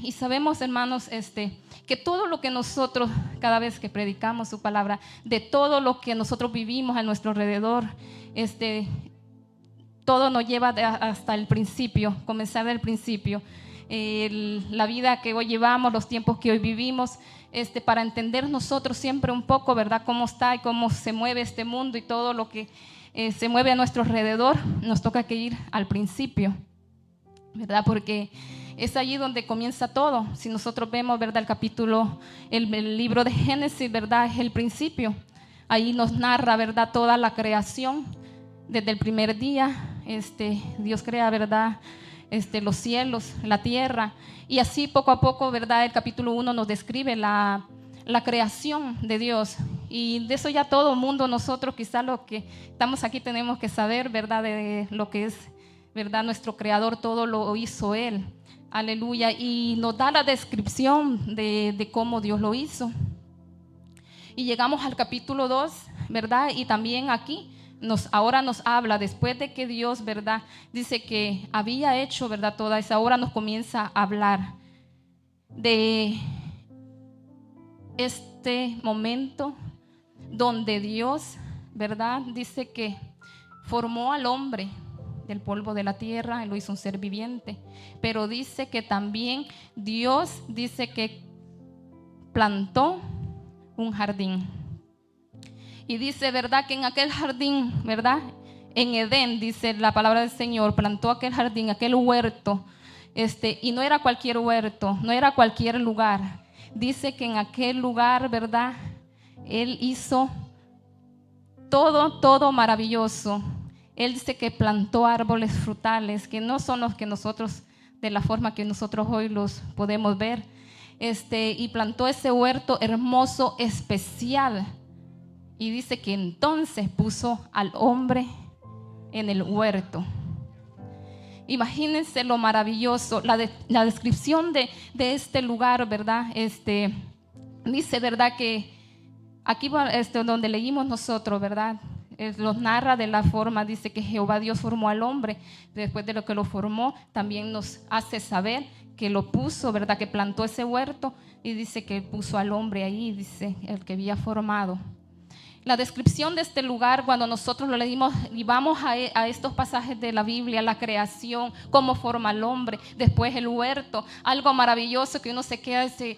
y sabemos, hermanos, que todo lo que nosotros, cada vez que predicamos su palabra, de todo lo que nosotros vivimos a nuestro alrededor, todo nos lleva hasta el principio, comenzar del principio. La vida que hoy llevamos, los tiempos que hoy vivimos, para entender nosotros siempre un poco, ¿verdad?, cómo está y cómo se mueve este mundo y todo lo que se mueve a nuestro alrededor, nos toca que ir al principio, ¿verdad? Porque es allí donde comienza todo. Si nosotros vemos, ¿verdad?, el libro de Génesis, ¿verdad?, es el principio. Ahí nos narra, ¿verdad?, toda la creación. Desde el primer día, Dios crea, ¿verdad?, los cielos, la tierra, y así poco a poco, ¿verdad?, el capítulo 1 nos describe la creación de Dios. Y de eso ya todo el mundo, nosotros quizás los que estamos aquí tenemos que saber, ¿verdad?, de lo que es, ¿verdad?, nuestro creador, todo lo hizo Él. Aleluya. Y nos da la descripción de cómo Dios lo hizo. Y llegamos al capítulo 2, ¿verdad? Y también aquí ahora nos habla, después de que Dios, ¿verdad?, dice que había hecho, ¿verdad?, toda esa obra, nos comienza a hablar de este momento donde Dios, ¿verdad?, dice que formó al hombre del polvo de la tierra y lo hizo un ser viviente, pero dice que también Dios dice que plantó un jardín. Y dice, ¿verdad?, que en aquel jardín, ¿verdad?, en Edén, dice la palabra del Señor, plantó aquel jardín, aquel huerto, y no era cualquier huerto, no era cualquier lugar. Dice que en aquel lugar, ¿verdad?, Él hizo todo maravilloso. Él dice que plantó árboles frutales, que no son los que nosotros, de la forma que nosotros hoy los podemos ver, y plantó ese huerto hermoso, especial. Y dice que entonces puso al hombre en el huerto. Imagínense lo maravilloso, la descripción de este lugar, ¿verdad? Dice, ¿verdad?, que aquí donde leímos nosotros, ¿verdad?, los narra de la forma, dice que Jehová Dios formó al hombre. Después de lo que lo formó, también nos hace saber que lo puso, ¿verdad?, que plantó ese huerto, y dice que puso al hombre ahí, dice, el que había formado. La descripción de este lugar, cuando nosotros lo leímos y vamos a estos pasajes de la Biblia, la creación, cómo forma el hombre, después el huerto, algo maravilloso que uno se queda y dice,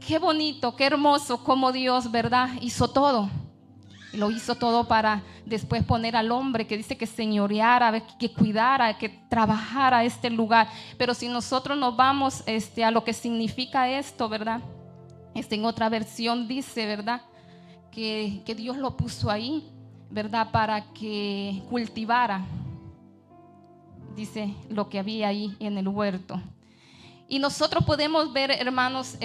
qué bonito, qué hermoso, cómo Dios, ¿verdad?, hizo todo. Lo hizo todo para después poner al hombre, que dice que señoreara, que cuidara, que trabajara este lugar. Pero si nosotros nos vamos a lo que significa esto, ¿verdad?, en otra versión dice, ¿verdad?, que Dios lo puso ahí, ¿verdad?, para que cultivara, dice, lo que había ahí en el huerto. Y nosotros podemos ver, hermanos,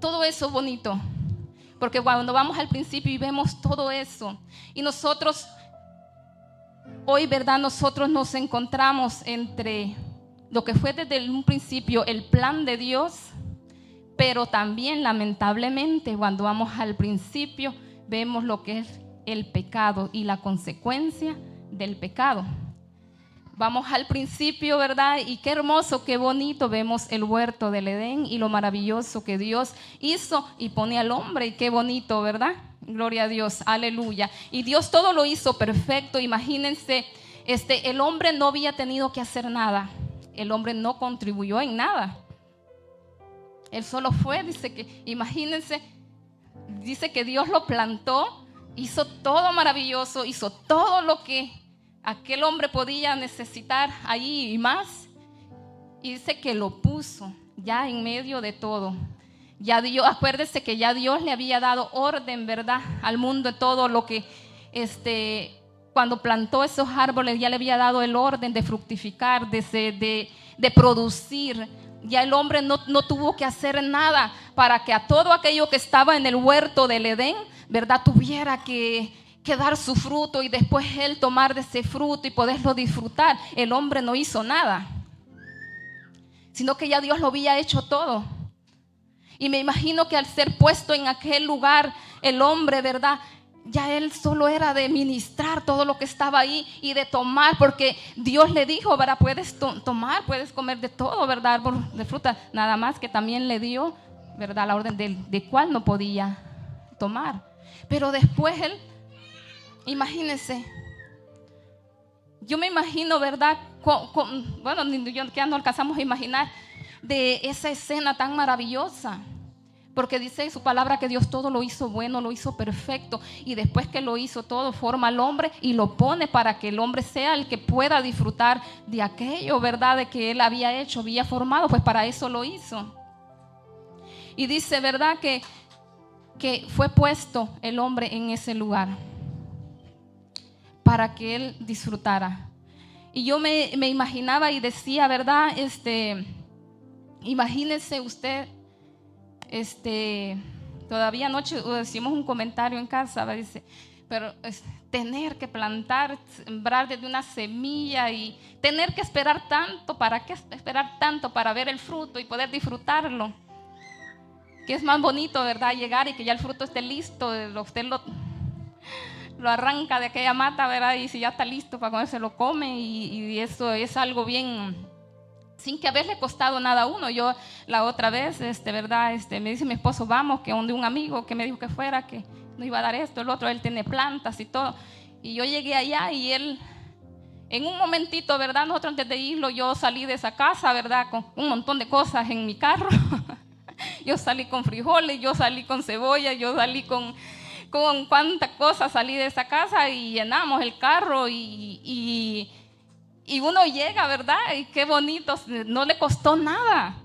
todo eso bonito, porque cuando vamos al principio y vemos todo eso, y nosotros hoy, ¿verdad?, nosotros nos encontramos entre lo que fue desde un principio el plan de Dios, pero también lamentablemente cuando vamos al principio vemos lo que es el pecado y la consecuencia del pecado. Vamos al principio, ¿verdad? Y qué hermoso, qué bonito, vemos el huerto del Edén y lo maravilloso que Dios hizo y pone al hombre, y qué bonito, ¿verdad? Gloria a Dios, aleluya. Y Dios todo lo hizo perfecto. Imagínense, el hombre no había tenido que hacer nada. El hombre no contribuyó en nada. Él solo fue, dice que, imagínense, dice que Dios lo plantó, hizo todo maravilloso, hizo todo lo que aquel hombre podía necesitar allí y más. Y dice que lo puso ya en medio de todo. Ya Dios, acuérdese que ya Dios le había dado orden, ¿verdad?, al mundo, de todo lo que cuando plantó esos árboles ya le había dado el orden de fructificar, de producir. Ya el hombre no tuvo que hacer nada para que a todo aquello que estaba en el huerto del Edén, ¿verdad?, tuviera que dar su fruto y después él tomar de ese fruto y poderlo disfrutar. El hombre no hizo nada, sino que ya Dios lo había hecho todo. Y me imagino que al ser puesto en aquel lugar, el hombre, ¿verdad?, ya él solo era de ministrar todo lo que estaba ahí y de tomar, porque Dios le dijo, ¿verdad? Puedes tomar, puedes comer de todo, ¿verdad? Árbol de fruta, nada más que también le dio, ¿verdad? La orden de cuál no podía tomar. Pero después él, imagínense, yo me imagino, ¿verdad? Bueno, yo ya no alcanzamos a imaginar de esa escena tan maravillosa. Porque dice su palabra que Dios todo lo hizo bueno, lo hizo perfecto. Y después que lo hizo todo, forma al hombre y lo pone para que el hombre sea el que pueda disfrutar de aquello, ¿verdad? De que él había hecho, había formado, pues para eso lo hizo. Y dice, ¿verdad? Que fue puesto el hombre en ese lugar para que él disfrutara. Y yo me imaginaba y decía, ¿verdad? Imagínese usted. Todavía anoche hicimos un comentario en casa, dice, pero tener que plantar, sembrar desde una semilla y tener que esperar tanto, ¿para qué esperar tanto? Para ver el fruto y poder disfrutarlo. Que es más bonito, ¿verdad? Llegar y que ya el fruto esté listo, usted lo arranca de aquella mata, ¿verdad? Y si ya está listo para comer, se lo come y eso es algo bien, sin que haberle costado nada a uno. Yo la otra vez, ¿verdad? Me dice mi esposo, vamos, que donde un amigo que me dijo que fuera, que nos iba a dar esto, el otro, él tiene plantas y todo. Y yo llegué allá y él, en un momentito, ¿verdad? Nosotros antes de irlo, yo salí de esa casa, ¿verdad? Con un montón de cosas en mi carro. Yo salí con frijoles, yo salí con cebolla, yo salí con cuántas cosas salí de esa casa y llenamos el carro y uno llega, ¿verdad? Y qué bonito, no le costó nada.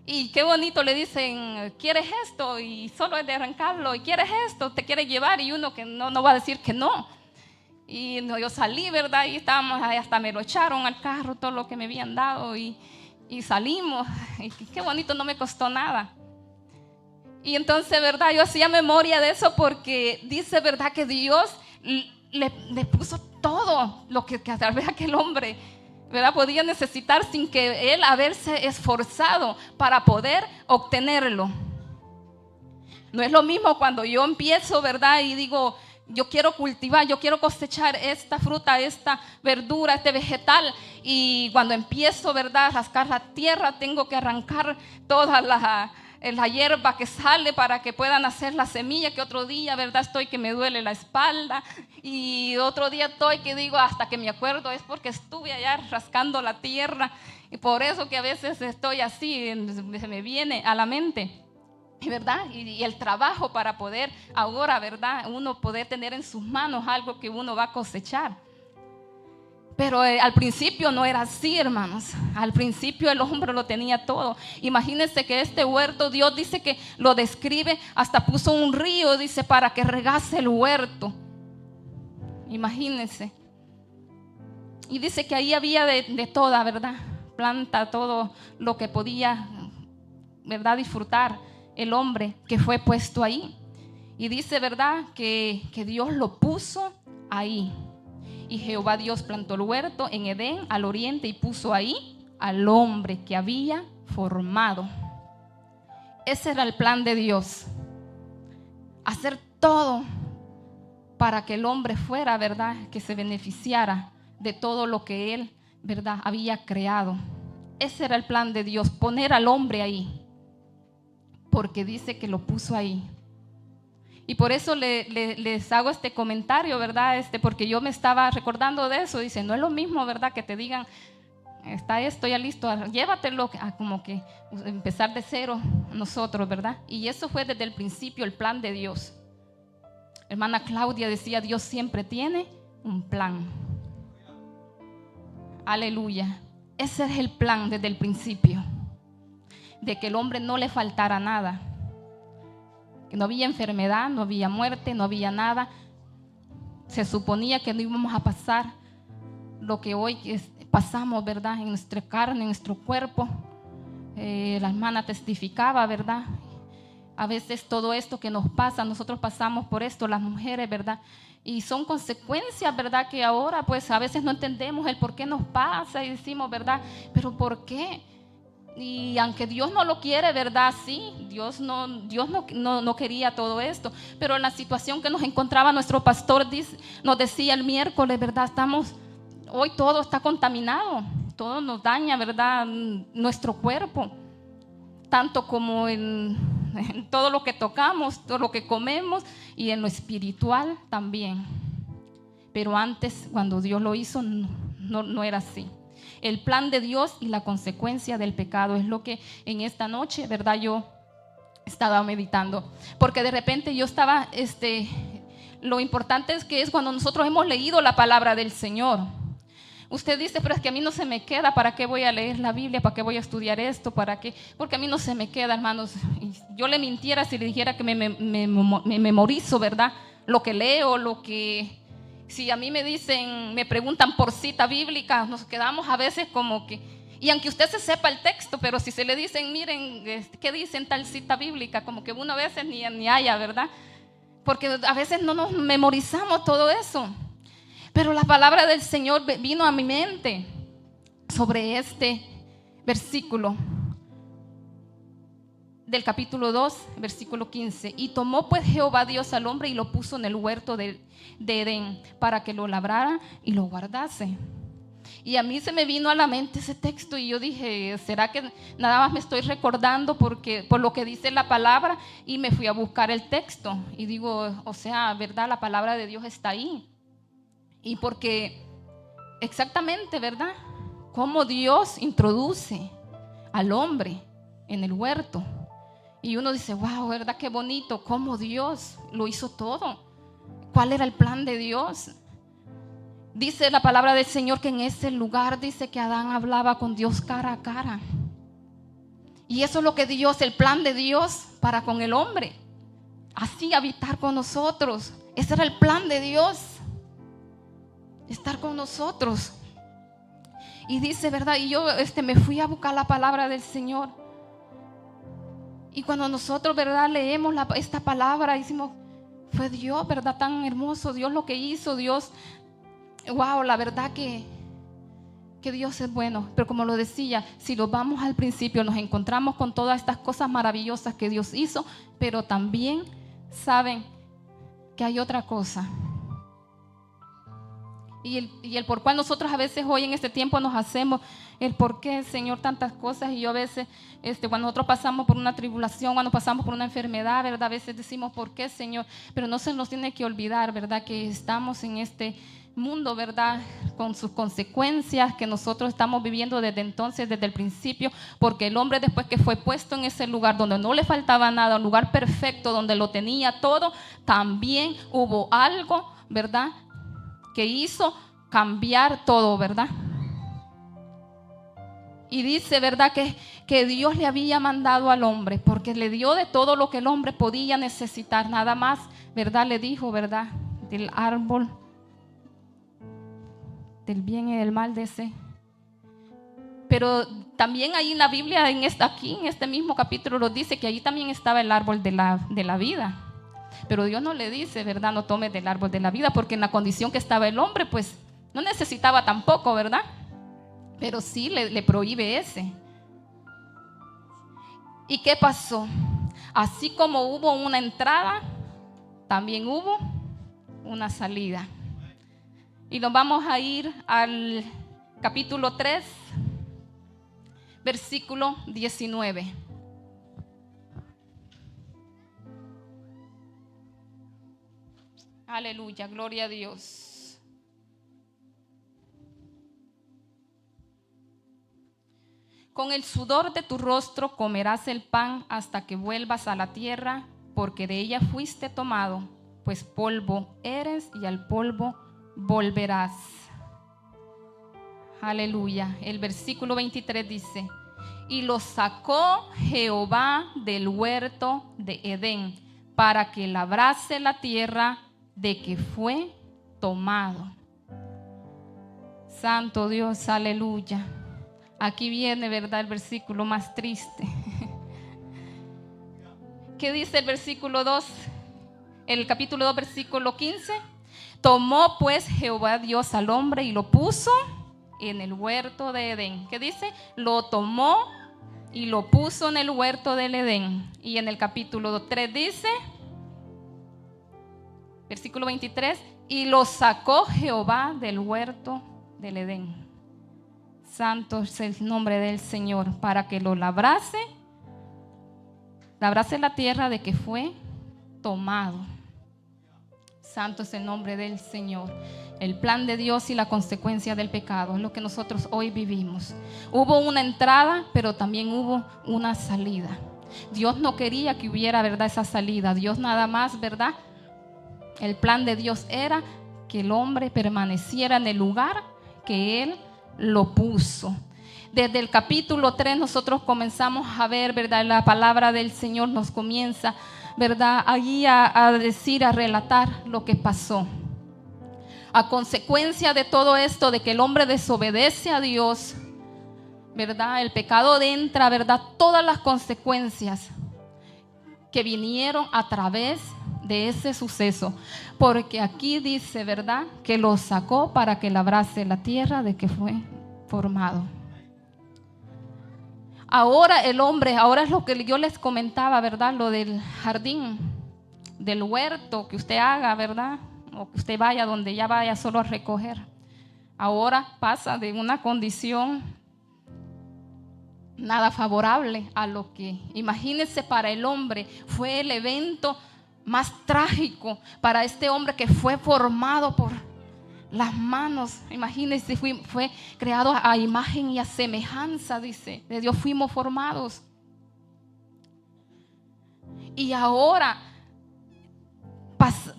Y qué bonito le dicen, ¿quieres esto? Y solo es de arrancarlo. ¿Y quieres esto? ¿Te quieres llevar? Y uno que no va a decir que no. Y no, yo salí, ¿verdad? Y estábamos ahí, hasta me lo echaron al carro, todo lo que me habían dado. Y salimos. Y qué bonito, no me costó nada. Y entonces, ¿verdad? Yo hacía memoria de eso porque dice, ¿verdad? Que Dios le puso todo lo que a través de aquel hombre, ¿verdad? Podía necesitar sin que él haberse esforzado para poder obtenerlo. No es lo mismo cuando yo empiezo, ¿verdad? Y digo, yo quiero cultivar, yo quiero cosechar esta fruta, esta verdura, este vegetal. Y cuando empiezo, ¿verdad? A rascar la tierra, tengo que arrancar toda la hierba que sale para que puedan hacer la semilla, que otro día, ¿verdad? Estoy que me duele la espalda y otro día estoy que digo, hasta que me acuerdo, es porque estuve allá rascando la tierra y por eso que a veces estoy así, se me viene a la mente, ¿verdad? Y el trabajo para poder ahora, ¿verdad? Uno poder tener en sus manos algo que uno va a cosechar. Pero al principio no era así, hermanos. Al principio el hombre lo tenía todo. Imagínense que este huerto, Dios dice que lo describe, hasta puso un río, dice, para que regase el huerto. Imagínense. Y dice que ahí había de toda, ¿verdad? Planta, todo lo que podía, ¿verdad? Disfrutar el hombre que fue puesto ahí. Y dice, ¿verdad? Que Dios lo puso ahí. Y Jehová Dios plantó el huerto en Edén al oriente y puso ahí al hombre que había formado. Ese era el plan de Dios. Hacer todo para que el hombre fuera, ¿verdad? Que se beneficiara de todo lo que él, ¿verdad? Había creado. Ese era el plan de Dios, poner al hombre ahí. Porque dice que lo puso ahí. Y por eso les hago este comentario, ¿verdad? Porque yo me estaba recordando de eso. Dice, no es lo mismo, ¿verdad? Que te digan, está esto ya listo, llévatelo, como que empezar de cero nosotros, ¿verdad? Y eso fue desde el principio el plan de Dios. Hermana Claudia decía, Dios siempre tiene un plan. Aleluya. Ese es el plan desde el principio. De que el hombre no le faltara nada. Que no había enfermedad, no había muerte, no había nada. Se suponía que no íbamos a pasar lo que hoy pasamos, ¿verdad? En nuestra carne, en nuestro cuerpo. La hermana testificaba, ¿verdad? A veces todo esto que nos pasa, nosotros pasamos por esto, las mujeres, ¿verdad? Y son consecuencias, ¿verdad? Que ahora pues a veces no entendemos el por qué nos pasa y decimos, ¿verdad? Pero ¿por qué? Y aunque Dios no lo quiere, ¿verdad? Sí, Dios no quería todo esto. Pero en la situación que nos encontraba nuestro pastor nos decía el miércoles, ¿verdad? Hoy todo está contaminado, todo nos daña, ¿verdad? Nuestro cuerpo, tanto como en todo lo que tocamos, todo lo que comemos y en lo espiritual también. Pero antes, cuando Dios lo hizo, no era así. El plan de Dios y la consecuencia del pecado es lo que en esta noche, ¿verdad? Yo estaba meditando, porque de repente yo estaba, lo importante es cuando nosotros hemos leído la palabra del Señor. Usted dice, pero es que a mí no se me queda, ¿para qué voy a leer la Biblia? ¿Para qué voy a estudiar esto? ¿Para qué? Porque a mí no se me queda, hermanos. Yo le mintiera si le dijera que me memorizo, ¿verdad? Lo que leo, si a mí me preguntan por cita bíblica, nos quedamos a veces como que, y aunque usted se sepa el texto, pero si se le dicen, miren, ¿qué dicen tal cita bíblica? Como que uno a veces ni haya, ¿verdad? Porque a veces no nos memorizamos todo eso. Pero la palabra del Señor vino a mi mente sobre este versículo del capítulo 2, versículo 15. Y tomó pues Jehová Dios al hombre y lo puso en el huerto de Edén para que lo labrara y lo guardase. Y a mí se me vino a la mente ese texto y yo dije, ¿será que nada más me estoy recordando por lo que dice la palabra? Y me fui a buscar el texto y digo, o sea, ¿verdad? La palabra de Dios está ahí. Y porque exactamente, ¿verdad? Cómo Dios introduce al hombre en el huerto. Y uno dice, wow, ¿verdad? Qué bonito, cómo Dios lo hizo todo. ¿Cuál era el plan de Dios? Dice la palabra del Señor que en ese lugar dice que Adán hablaba con Dios cara a cara. Y eso es lo que Dios, el plan de Dios para con el hombre. Así habitar con nosotros. Ese era el plan de Dios. Estar con nosotros. Y dice, ¿verdad? Y yo me fui a buscar la palabra del Señor. Y cuando nosotros, ¿verdad? Leemos esta palabra, decimos, fue Dios, ¿verdad? Tan hermoso Dios lo que hizo, Dios. Wow, la verdad que Dios es bueno. Pero como lo decía, si lo vamos al principio, nos encontramos con todas estas cosas maravillosas que Dios hizo, pero también saben que hay otra cosa. Y el por cual nosotros a veces hoy en este tiempo nos hacemos el por qué, Señor, tantas cosas. Y yo a veces, cuando nosotros pasamos por una tribulación, cuando pasamos por una enfermedad, ¿verdad? A veces decimos, ¿por qué, Señor? Pero no se nos tiene que olvidar, ¿verdad? Que estamos en este mundo, ¿verdad? Con sus consecuencias que nosotros estamos viviendo desde entonces, desde el principio. Porque el hombre, después que fue puesto en ese lugar donde no le faltaba nada, un lugar perfecto, donde lo tenía todo, también hubo algo, ¿verdad?, que hizo cambiar todo, ¿verdad? Y dice, ¿verdad? Que Dios le había mandado al hombre, porque le dio de todo lo que el hombre podía necesitar, nada más, ¿verdad? Le dijo, ¿verdad? Del árbol del bien y del mal de ese. Pero también ahí en la Biblia, aquí en este mismo capítulo, lo dice que allí también estaba el árbol de la vida. Pero Dios no le dice, ¿verdad? No tome del árbol de la vida, porque en la condición que estaba el hombre, pues no necesitaba tampoco, ¿verdad? Pero sí le prohíbe ese. ¿Y qué pasó? Así como hubo una entrada, también hubo una salida. Y nos vamos a ir al capítulo 3, versículo 19. Aleluya, gloria a Dios. Con el sudor de tu rostro comerás el pan hasta que vuelvas a la tierra, porque de ella fuiste tomado, pues polvo eres y al polvo volverás. Aleluya. El versículo 23 dice, y lo sacó Jehová del huerto de Edén para que labrase la tierra de que fue tomado. Santo Dios, aleluya. Aquí viene, ¿verdad?, el versículo más triste. ¿Qué dice el versículo 2? El capítulo 2, versículo 15. Tomó pues Jehová Dios al hombre y lo puso en el huerto de Edén. ¿Qué dice? Lo tomó y lo puso en el huerto del Edén. Y en el capítulo 3 dice, versículo 23, y lo sacó Jehová del huerto del Edén. Santo es el nombre del Señor, para que lo labrase la tierra de que fue tomado. Santo es el nombre del Señor. El plan de Dios y la consecuencia del pecado es lo que nosotros hoy vivimos. Hubo una entrada, pero también hubo una salida. Dios no quería que hubiera, ¿verdad?, esa salida. Dios nada más, ¿verdad? El plan de Dios era que el hombre permaneciera en el lugar que Él lo puso. Desde el capítulo 3 nosotros comenzamos a ver, ¿verdad? La palabra del Señor nos comienza, ¿verdad?, allí a decir, a relatar lo que pasó. A consecuencia de todo esto, de que el hombre desobedece a Dios, ¿verdad?, el pecado entra, ¿verdad?, todas las consecuencias que vinieron a través de ese suceso. Porque aquí dice, ¿verdad?, que lo sacó para que labrase la tierra de que fue formado. Ahora el hombre, ahora es lo que yo les comentaba, ¿verdad?, lo del jardín, del huerto que usted haga, ¿verdad?, o que usted vaya donde ya vaya solo a recoger. Ahora pasa de una condición nada favorable a lo que, imagínense, para el hombre fue el evento más trágico para este hombre que fue formado por las manos. Imagínense, fue creado a imagen y a semejanza, dice, de Dios fuimos formados. Y ahora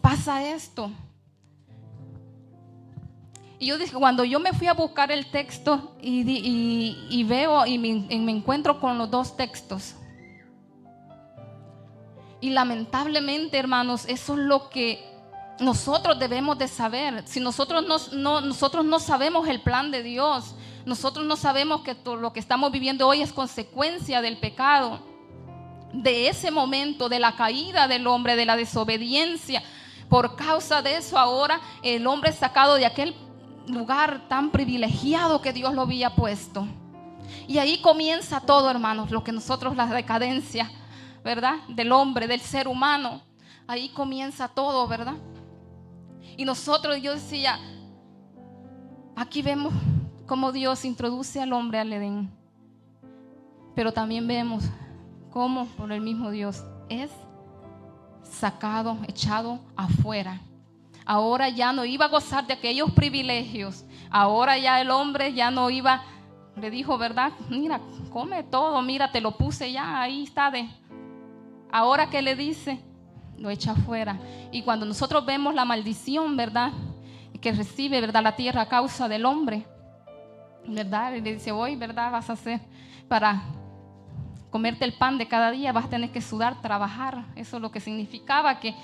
pasa esto. Y yo dije, cuando yo me fui a buscar el texto y veo y me encuentro con los dos textos. Y lamentablemente, hermanos, eso es lo que nosotros debemos de saber. Si nosotros no sabemos el plan de Dios, nosotros no sabemos que todo lo que estamos viviendo hoy es consecuencia del pecado, de ese momento, de la caída del hombre, de la desobediencia. Por causa de eso, ahora el hombre es sacado de aquel lugar tan privilegiado que Dios lo había puesto. Y ahí comienza todo, hermanos, lo que nosotros, la decadencia, ¿verdad?, del hombre, del ser humano. Ahí comienza todo, ¿verdad? Y nosotros, yo decía, aquí vemos cómo Dios introduce al hombre al Edén, pero también vemos cómo por el mismo Dios es sacado, echado afuera. Ahora ya no iba a gozar de aquellos privilegios. Ahora ya el hombre ya no iba, le dijo, ¿verdad?, mira, come todo, mira, te lo puse ya, ahí está. Ahora, ¿qué le dice? Lo echa afuera. Y cuando nosotros vemos la maldición, ¿verdad?, que recibe, ¿verdad?, la tierra a causa del hombre, ¿verdad?, y le dice, hoy, ¿verdad?, vas a hacer para comerte el pan de cada día, vas a tener que sudar, trabajar. Eso es lo que significaba que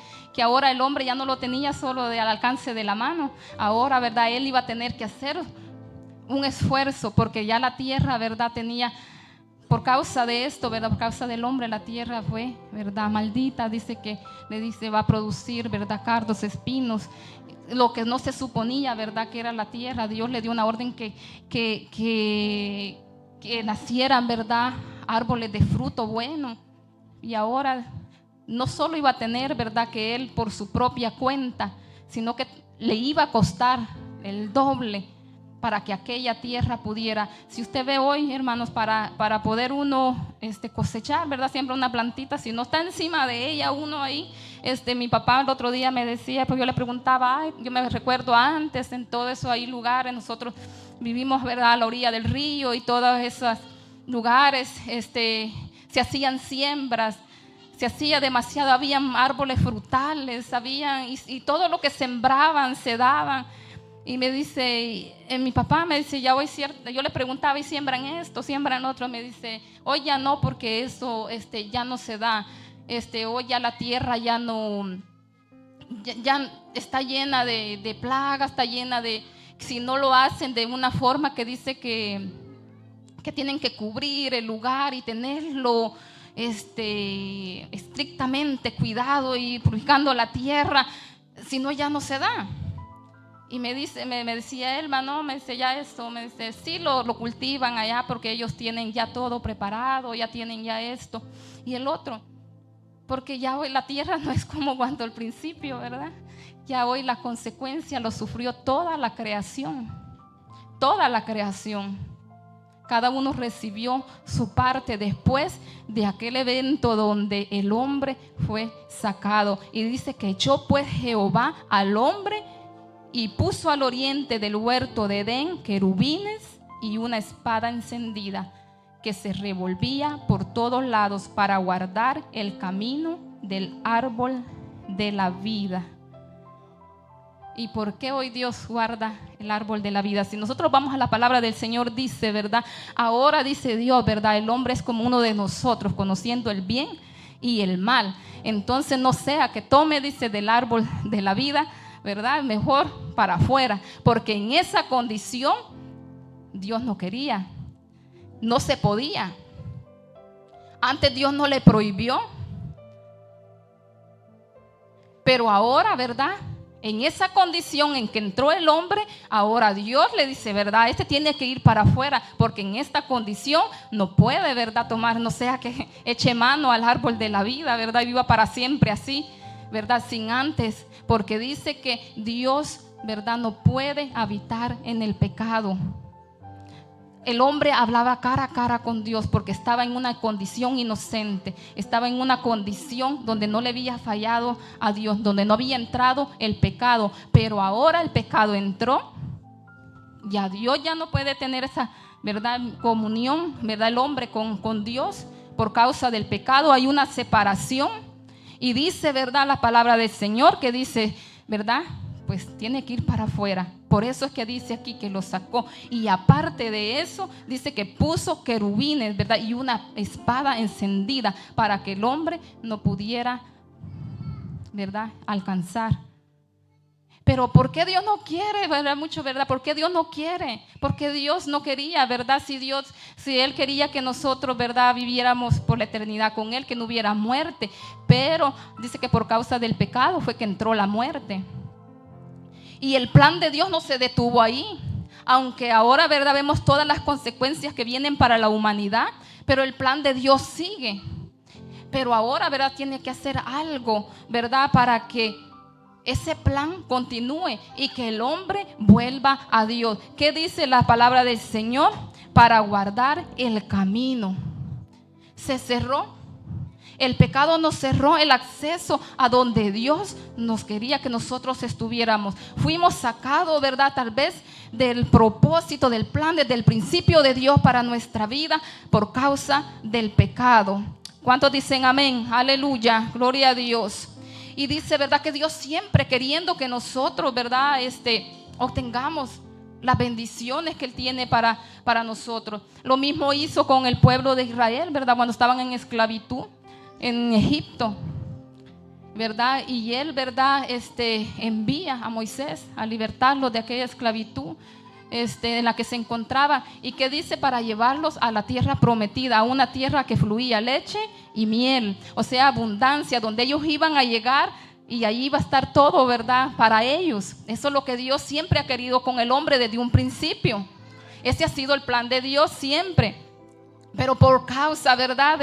ahora el hombre ya no lo tenía solo al alcance de la mano. Ahora, ¿verdad?, él iba a tener que hacer un esfuerzo, porque ya la tierra, ¿verdad?, tenía, por causa de esto, ¿verdad?, por causa del hombre, la tierra fue, ¿verdad?, maldita. Dice que le dice, va a producir, ¿verdad?, cardos, espinos. Lo que no se suponía, ¿verdad?, que era la tierra. Dios le dio una orden que nacieran, ¿verdad?, árboles de fruto bueno. Y ahora no solo iba a tener, ¿verdad?, que él por su propia cuenta, sino que le iba a costar el doble para que aquella tierra pudiera. Si usted ve hoy, hermanos, para poder uno cosechar, ¿verdad?, siembra una plantita, si no está encima de ella uno ahí. Mi papá el otro día me decía, pues yo le preguntaba, yo me recuerdo antes, en todo eso hay lugares, nosotros vivimos, ¿verdad?, a la orilla del río, y todos esos lugares se hacían siembras, se hacía demasiado, habían árboles frutales, y todo lo que sembraban se daban. Y me dice, mi papá me dice, ya hoy cierto, yo le preguntaba, ¿y siembran esto, siembran otro? Me dice, hoy ya no, porque eso ya no se da. Hoy ya la tierra ya no, ya está llena de plagas, está llena de, si no lo hacen de una forma que dice que tienen que cubrir el lugar y tenerlo estrictamente cuidado y purificando la tierra, si no ya no se da. Y me decía él, hermano, me dice ya esto, me dice, sí lo cultivan allá porque ellos tienen ya todo preparado, ya tienen ya esto. Y el otro, porque ya hoy la tierra no es como cuando al principio, ¿verdad? Ya hoy la consecuencia lo sufrió toda la creación. Toda la creación. Cada uno recibió su parte después de aquel evento donde el hombre fue sacado. Y dice que echó pues Jehová al hombre y puso al oriente del huerto de Edén querubines y una espada encendida que se revolvía por todos lados para guardar el camino del árbol de la vida. ¿Y por qué hoy Dios guarda el árbol de la vida? Si nosotros vamos a la palabra del Señor, dice, ¿verdad? Ahora dice Dios, ¿verdad? El hombre es como uno de nosotros, conociendo el bien y el mal. Entonces no sea que tome, dice, del árbol de la vida, ¿verdad? Mejor para afuera, porque en esa condición Dios no quería, no se podía. Antes Dios no le prohibió, pero ahora, ¿verdad? En esa condición en que entró el hombre, ahora Dios le dice, ¿verdad? Este tiene que ir para afuera, porque en esta condición no puede, ¿verdad? Tomar, no sea que eche mano al árbol de la vida, ¿verdad? Y viva para siempre así, ¿verdad? Sin antes, porque dice que Dios, ¿verdad? No puede habitar en el pecado. El hombre hablaba cara a cara con Dios porque estaba en una condición inocente, estaba en una condición donde no le había fallado a Dios, donde no había entrado el pecado, pero ahora el pecado entró, ya Dios ya no puede tener esa, ¿verdad? Comunión, ¿verdad? El hombre con Dios por causa del pecado, hay una separación y dice, ¿verdad? La palabra del Señor que dice, ¿verdad? Pues tiene que ir para afuera. Por eso es que dice aquí que lo sacó. Y aparte de eso, dice que puso querubines, ¿verdad? Y una espada encendida para que el hombre no pudiera, ¿verdad? Alcanzar. Pero ¿por qué Dios no quiere? ¿Verdad? Mucho, ¿verdad? ¿Por qué Dios no quiere? Porque Dios no quería, ¿verdad? Si Él quería que nosotros, ¿verdad? Viviéramos por la eternidad con Él, que no hubiera muerte. Pero dice que por causa del pecado fue que entró la muerte. Y el plan de Dios no se detuvo ahí, aunque ahora, ¿verdad? Vemos todas las consecuencias que vienen para la humanidad, pero el plan de Dios sigue. Pero ahora, ¿verdad? Tiene que hacer algo, ¿verdad? Para que ese plan continúe y que el hombre vuelva a Dios. ¿Qué dice la palabra del Señor? Para guardar el camino. Se cerró. El pecado nos cerró el acceso a donde Dios nos quería que nosotros estuviéramos. Fuimos sacados, ¿verdad? Tal vez del propósito, del plan, desde el principio de Dios para nuestra vida por causa del pecado. ¿Cuántos dicen amén? Aleluya, gloria a Dios. Y dice, ¿verdad? Que Dios siempre queriendo que nosotros, ¿verdad? Obtengamos las bendiciones que Él tiene para nosotros. Lo mismo hizo con el pueblo de Israel, ¿verdad? Cuando estaban en esclavitud en Egipto, ¿verdad? Y Él, ¿verdad? Envía a Moisés a libertarlos de aquella esclavitud en la que se encontraba, y que dice para llevarlos a la tierra prometida, a una tierra que fluía leche y miel, o sea, abundancia, donde ellos iban a llegar y ahí iba a estar todo, ¿verdad? Para ellos. Eso es lo que Dios siempre ha querido con el hombre desde un principio. Ese ha sido el plan de Dios siempre, pero por causa, ¿verdad?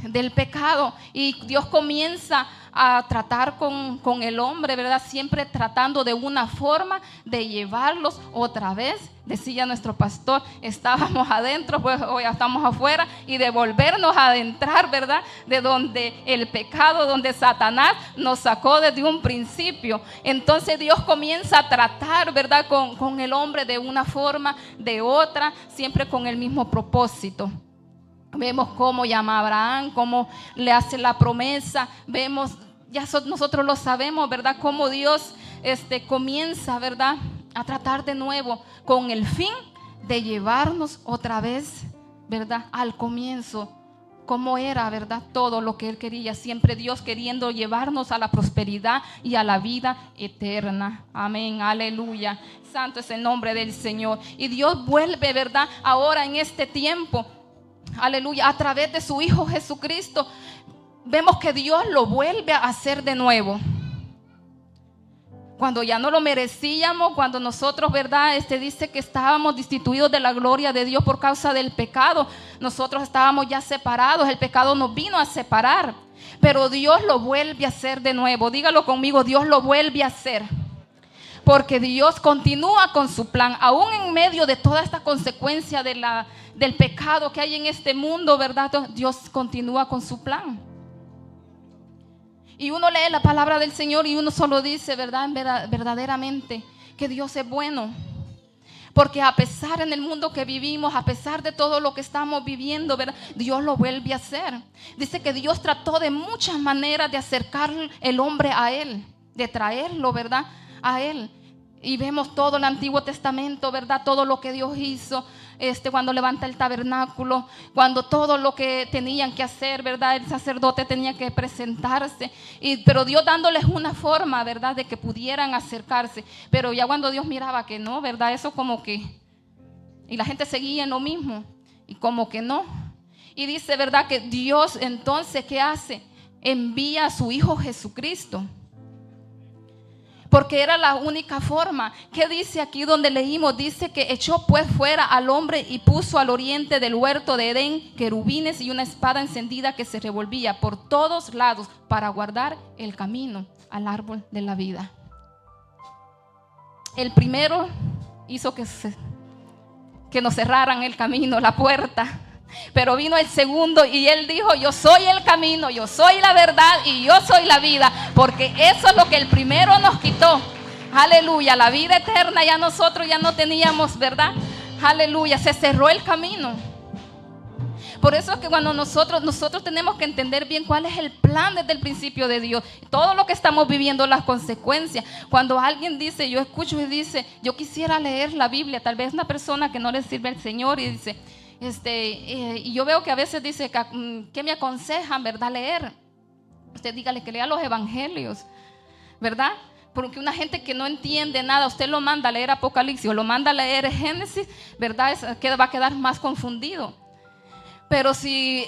Del pecado, y Dios comienza a tratar con el hombre, ¿verdad? Siempre tratando de una forma de llevarlos otra vez. Decía nuestro pastor, estábamos adentro, pues hoy estamos afuera, y de volvernos a adentrar, ¿verdad? De donde el pecado, donde Satanás nos sacó desde un principio. Entonces Dios comienza a tratar, ¿verdad? Con el hombre de una forma, de otra, siempre con el mismo propósito. Vemos cómo llama a Abraham, cómo le hace la promesa. Vemos, nosotros lo sabemos, ¿verdad? Cómo Dios comienza, ¿verdad? A tratar de nuevo con el fin de llevarnos otra vez, ¿verdad? Al comienzo, cómo era, ¿verdad? Todo lo que Él quería. Siempre Dios queriendo llevarnos a la prosperidad y a la vida eterna. Amén, aleluya. Santo es el nombre del Señor. Y Dios vuelve, ¿verdad? Ahora en este tiempo, aleluya, a través de su Hijo Jesucristo, vemos que Dios lo vuelve a hacer de nuevo. cuando ya no lo merecíamos, cuando nosotros, ¿verdad? Dice que estábamos destituidos de la gloria de Dios por causa del pecado. Nosotros estábamos ya separados, el pecado nos vino a separar. Pero Dios lo vuelve a hacer de nuevo. Dígalo conmigo, Dios lo vuelve a hacer. Porque Dios continúa con su plan, aún en medio de toda esta consecuencia del pecado que hay en este mundo, ¿verdad? Dios continúa con su plan. Y uno lee la palabra del Señor y uno solo dice, ¿verdad? Verdaderamente que Dios es bueno. Porque a pesar en el mundo que vivimos, a pesar de todo lo que estamos viviendo, ¿verdad? Dios lo vuelve a hacer. Dice que Dios trató de muchas maneras de acercar el hombre a Él, de traerlo, ¿verdad? A Él. Y vemos todo el Antiguo Testamento, ¿verdad? Todo lo que Dios hizo, cuando levanta el tabernáculo, cuando todo lo que tenían que hacer, ¿verdad? El sacerdote tenía que presentarse, pero Dios dándoles una forma, ¿verdad? De que pudieran acercarse. Pero ya cuando Dios miraba que no, ¿verdad? Eso como que, y la gente seguía en lo mismo, y como que no. Y dice, ¿verdad? Que Dios entonces, ¿qué hace? Envía a su Hijo Jesucristo. Porque era la única forma. ¿Qué dice aquí donde leímos? Dice que echó pues fuera al hombre y puso al oriente del huerto de Edén querubines y una espada encendida que se revolvía por todos lados para guardar el camino al árbol de la vida. El primero hizo que nos cerraran el camino, la puerta. Pero vino el segundo y él dijo: yo soy el camino, yo soy la verdad y yo soy la vida. Porque eso es lo que el primero nos quitó. Aleluya, la vida eterna ya nosotros ya no teníamos, ¿verdad? Aleluya, se cerró el camino. Por eso es que cuando nosotros tenemos que entender bien cuál es el plan desde el principio de Dios. Todo lo que estamos viviendo, las consecuencias. Cuando alguien dice, yo escucho y dice, yo quisiera leer la Biblia. Tal vez una persona que no le sirve al Señor y dice, y yo veo que a veces dice, ¿qué me aconsejan, verdad, leer? Usted dígale que lea los evangelios, ¿verdad? Porque una gente que no entiende nada, usted lo manda a leer Apocalipsis o lo manda a leer Génesis, ¿verdad? Va a quedar más confundido. Pero si,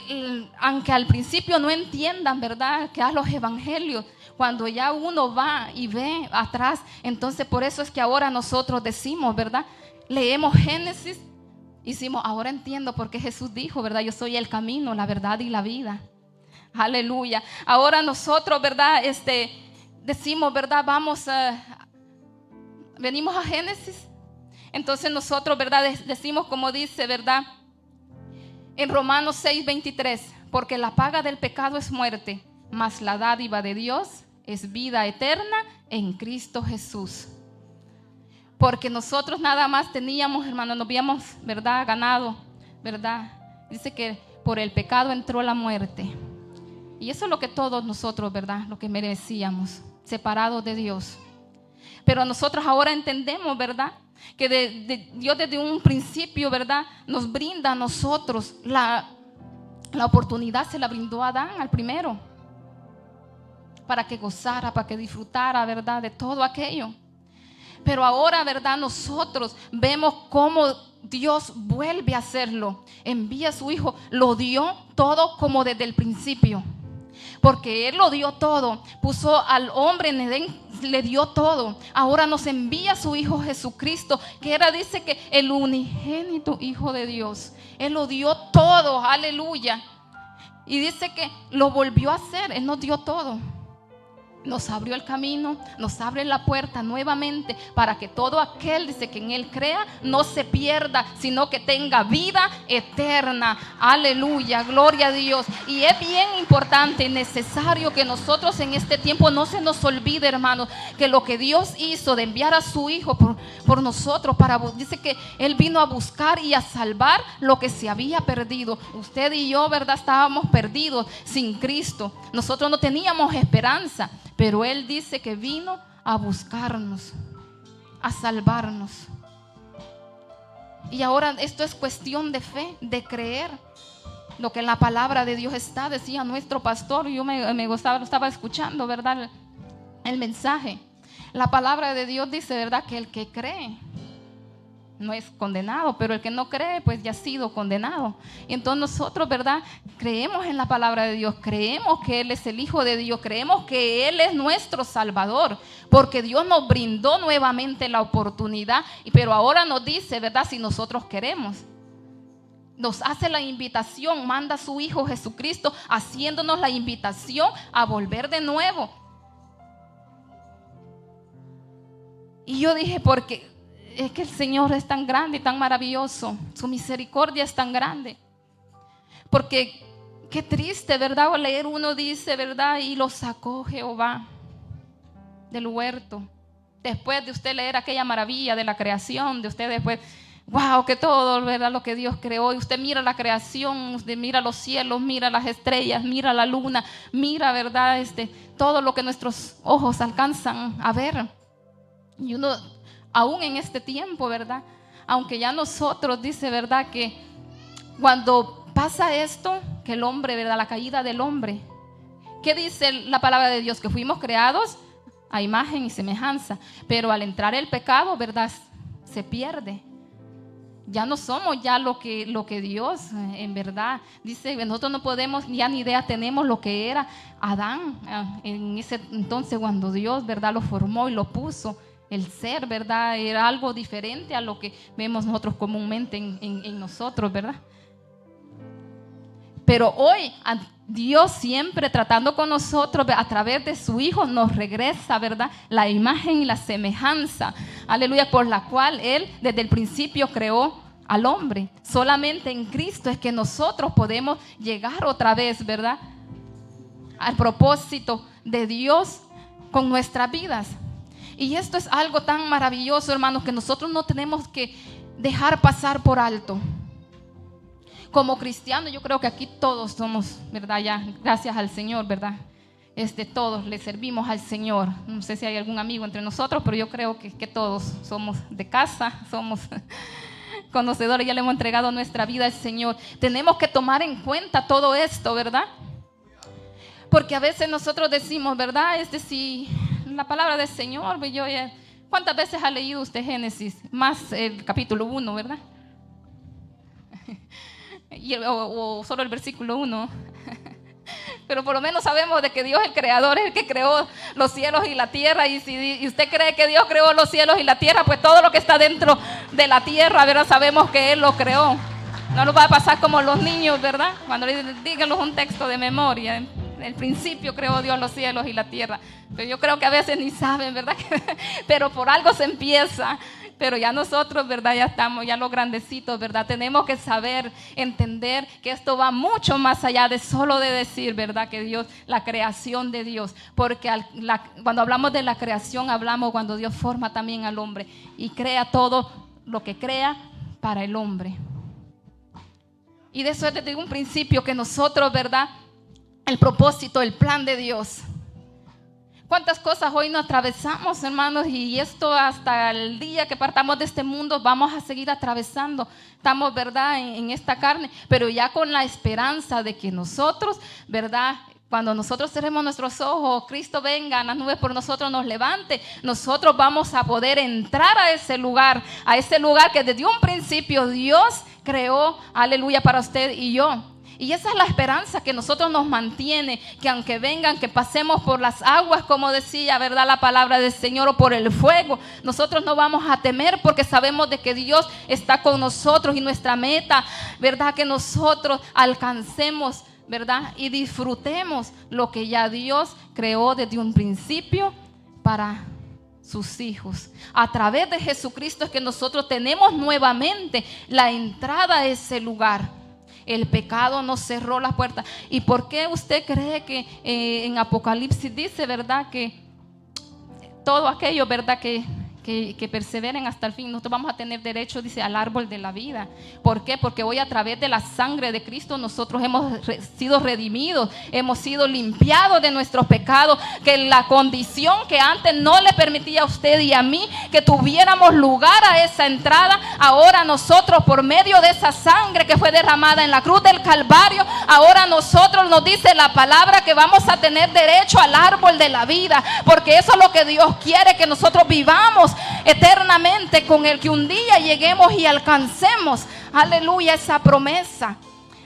aunque al principio no entiendan, ¿verdad?, que a los evangelios, cuando ya uno va y ve atrás, entonces por eso es que ahora nosotros decimos, ¿verdad? Leemos Génesis. Hicimos, ahora entiendo por qué Jesús dijo, ¿verdad? Yo soy el camino, la verdad y la vida. Aleluya. Ahora nosotros, ¿verdad? Decimos, ¿verdad? Venimos a Génesis. Entonces nosotros, ¿verdad? Decimos como dice, ¿verdad? En Romanos 6:23, porque la paga del pecado es muerte, mas la dádiva de Dios es vida eterna en Cristo Jesús. Porque nosotros nada más teníamos, hermanos, nos habíamos, ¿verdad?, ganado, ¿verdad? Dice que por el pecado entró la muerte. Y eso es lo que todos nosotros, ¿verdad?, lo que merecíamos, separados de Dios. Pero nosotros ahora entendemos, ¿verdad?, que Dios desde un principio, ¿verdad?, nos brinda a nosotros la oportunidad, se la brindó a Adán, al primero, para que gozara, para que disfrutara, ¿verdad?, de todo aquello. Pero ahora, ¿verdad?, nosotros vemos cómo Dios vuelve a hacerlo. Envía a su Hijo, lo dio todo como desde el principio. Porque Él lo dio todo, puso al hombre en Edén, le dio todo. Ahora nos envía a su Hijo Jesucristo, que era, dice que el unigénito Hijo de Dios. Él lo dio todo, aleluya. Y dice que lo volvió a hacer, Él nos dio todo. Nos abrió el camino, nos abre la puerta nuevamente para que todo aquel, dice, que en Él crea, no se pierda, sino que tenga vida eterna. Aleluya, gloria a Dios. Y es bien importante y necesario que nosotros en este tiempo no se nos olvide, hermanos, que lo que Dios hizo de enviar a su Hijo por nosotros, dice que Él vino a buscar y a salvar lo que se había perdido. Usted y yo, ¿verdad?, estábamos perdidos sin Cristo. Nosotros no teníamos esperanza. Pero Él dice que vino a buscarnos, a salvarnos. Y ahora esto es cuestión de fe, de creer lo que en la palabra de Dios está. Decía nuestro pastor, yo me gustaba, lo estaba escuchando, ¿verdad?, el mensaje. La palabra de Dios dice, ¿verdad?, que el que cree, no es condenado, pero el que no cree pues ya ha sido condenado. Y entonces nosotros, ¿verdad?, creemos en la palabra de Dios, creemos que Él es el Hijo de Dios, creemos que Él es nuestro Salvador, porque Dios nos brindó nuevamente la oportunidad, pero ahora nos dice, ¿verdad?, si nosotros queremos. Nos hace la invitación, manda a su Hijo Jesucristo haciéndonos la invitación a volver de nuevo. Y yo dije, porque es que el Señor es tan grande y tan maravilloso, su misericordia es tan grande. Porque qué triste, ¿verdad? Al leer uno dice, ¿verdad? Y lo sacó Jehová del huerto. Después de usted leer aquella maravilla de la creación, de usted después, wow, que todo, ¿verdad?, lo que Dios creó. Y usted mira la creación, usted mira los cielos, mira las estrellas, mira la luna, mira, ¿verdad?, todo lo que nuestros ojos alcanzan a ver. Y uno, aún en este tiempo, ¿verdad?, aunque ya nosotros, dice, ¿verdad?, que cuando pasa esto, que el hombre, ¿verdad?, la caída del hombre, ¿qué dice la palabra de Dios? Que fuimos creados a imagen y semejanza, pero al entrar el pecado, ¿verdad?, se pierde. Ya no somos ya lo que Dios en verdad dice. Nosotros no podemos, ya ni idea tenemos lo que era Adán en ese entonces, cuando Dios, ¿verdad?, lo formó y lo puso. El ser, ¿verdad?, era algo diferente a lo que vemos nosotros comúnmente en nosotros, ¿verdad? Pero hoy Dios, siempre tratando con nosotros a través de su Hijo, nos regresa, ¿verdad?, la imagen y la semejanza, aleluya, por la cual Él desde el principio creó al hombre. Solamente en Cristo es que nosotros podemos llegar otra vez, ¿verdad?, al propósito de Dios con nuestras vidas. Y esto es algo tan maravilloso, hermanos, que nosotros no tenemos que dejar pasar por alto. Como cristianos, yo creo que aquí todos somos, ¿verdad?, ya, gracias al Señor, ¿verdad?, todos le servimos al Señor. No sé si hay algún amigo entre nosotros, pero yo creo que todos somos de casa, somos conocedores, ya le hemos entregado nuestra vida al Señor. Tenemos que tomar en cuenta todo esto, ¿verdad? Porque a veces nosotros decimos, ¿verdad?, si la palabra del Señor, ¿cuántas veces ha leído usted Génesis? Más el capítulo 1, ¿verdad? O solo el versículo 1. Pero por lo menos sabemos de que Dios, el creador, es el que creó los cielos y la tierra. Y si usted cree que Dios creó los cielos y la tierra, pues todo lo que está dentro de la tierra, ¿verdad?, sabemos que Él lo creó. No nos va a pasar como los niños, ¿verdad?, cuando le dicen, díganos un texto de memoria. En el principio creó Dios los cielos y la tierra. Pero yo creo que a veces ni saben, ¿verdad? Pero por algo se empieza. Pero ya nosotros, ¿verdad?, ya estamos, ya los grandecitos, ¿verdad?, tenemos que saber, entender que esto va mucho más allá de solo de decir, ¿verdad?, que Dios, la creación de Dios. Porque cuando hablamos de la creación, hablamos cuando Dios forma también al hombre y crea todo lo que crea para el hombre. Y de eso es desde un principio que nosotros, ¿verdad?, el propósito, el plan de Dios. ¿Cuántas cosas hoy nos atravesamos, hermanos? Y esto hasta el día que partamos de este mundo vamos a seguir atravesando. Estamos, ¿verdad?, en esta carne, pero ya con la esperanza de que nosotros, ¿verdad?, cuando nosotros cerremos nuestros ojos, Cristo venga en las nubes por nosotros, nos levante, nosotros vamos a poder entrar a ese lugar que desde un principio Dios creó, aleluya, para usted y yo. Y esa es la esperanza que nosotros nos mantiene, que aunque vengan, que pasemos por las aguas, como decía, ¿verdad?, la palabra del Señor, o por el fuego, nosotros no vamos a temer porque sabemos de que Dios está con nosotros y nuestra meta, ¿verdad?, que nosotros alcancemos, ¿verdad?, y disfrutemos lo que ya Dios creó desde un principio para sus hijos. A través de Jesucristo es que nosotros tenemos nuevamente la entrada a ese lugar. El pecado nos cerró las puertas. ¿Y por qué usted cree que en Apocalipsis dice, verdad, que todo aquello, verdad, que perseveren hasta el fin, nosotros vamos a tener derecho, dice, al árbol de la vida? ¿Por qué? Porque hoy a través de la sangre de Cristo nosotros hemos sido redimidos, hemos sido limpiados de nuestros pecados, que la condición que antes no le permitía a usted y a mí que tuviéramos lugar a esa entrada, ahora nosotros, por medio de esa sangre que fue derramada en la cruz del Calvario, ahora nosotros, nos dice la palabra, que vamos a tener derecho al árbol de la vida, porque eso es lo que Dios quiere, que nosotros vivamos eternamente con Él, que un día lleguemos y alcancemos, aleluya, esa promesa.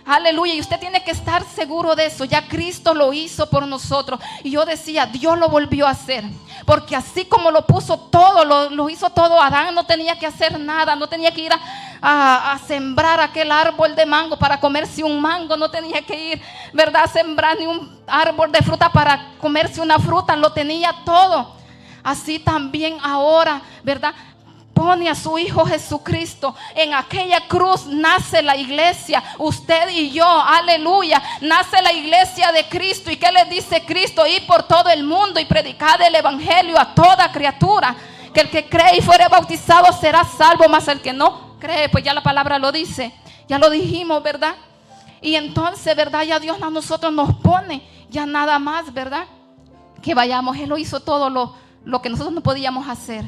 Aleluya, y usted tiene que estar seguro de eso. Ya Cristo lo hizo por nosotros. Y yo decía, Dios lo volvió a hacer, porque así como lo puso todo, lo hizo todo. Adán no tenía que hacer nada, no tenía que ir a sembrar aquel árbol de mango para comerse un mango, no tenía que ir, ¿verdad?, a sembrar ni un árbol de fruta para comerse una fruta, lo tenía todo. Así también ahora, ¿verdad?, pone a su Hijo Jesucristo en aquella cruz. Nace la iglesia, usted y yo, aleluya. Nace la iglesia de Cristo. ¿Y qué le dice Cristo? Ir por todo el mundo y predicar el evangelio a toda criatura. Que el que cree y fuere bautizado será salvo, mas el que no cree, pues ya la palabra lo dice, ya lo dijimos, ¿verdad? Y entonces, ¿verdad?, ya Dios a nosotros nos pone, ya nada más, ¿verdad?, que vayamos. Él lo hizo todo lo que nosotros no podíamos hacer.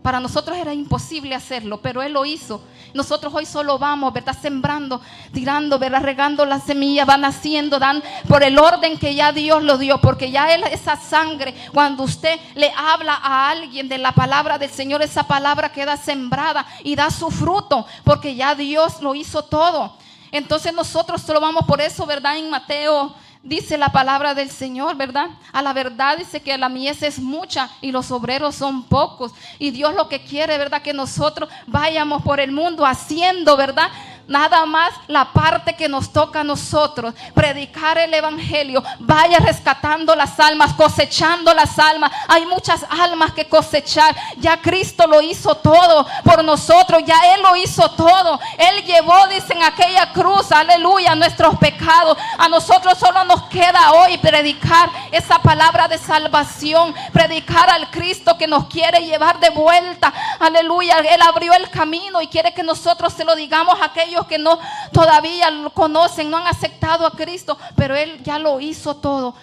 Para nosotros era imposible hacerlo, pero Él lo hizo. Nosotros hoy solo vamos, ¿verdad?, sembrando, tirando, ¿verdad?, regando las semillas, van naciendo, dan por el orden que ya Dios lo dio. Porque ya Él, esa sangre, cuando usted le habla a alguien de la palabra del Señor, esa palabra queda sembrada y da su fruto, porque ya Dios lo hizo todo. Entonces nosotros solo vamos por eso, ¿verdad? En Mateo dice la palabra del Señor, ¿verdad? A la verdad dice que la mies es mucha y los obreros son pocos. Y Dios lo que quiere, ¿verdad?, que nosotros vayamos por el mundo haciendo, ¿verdad?, nada más la parte que nos toca a nosotros, predicar el evangelio. Vaya rescatando las almas, cosechando las almas. Hay muchas almas que cosechar. Ya Cristo lo hizo todo por nosotros, ya Él lo hizo todo. Él llevó, dicen, aquella cruz, aleluya, nuestros pecados. A nosotros solo nos queda hoy predicar esa palabra de salvación, predicar al Cristo que nos quiere llevar de vuelta, aleluya. Él abrió el camino y quiere que nosotros se lo digamos a aquellos que no todavía lo conocen, no han aceptado a Cristo, pero Él ya lo hizo todo.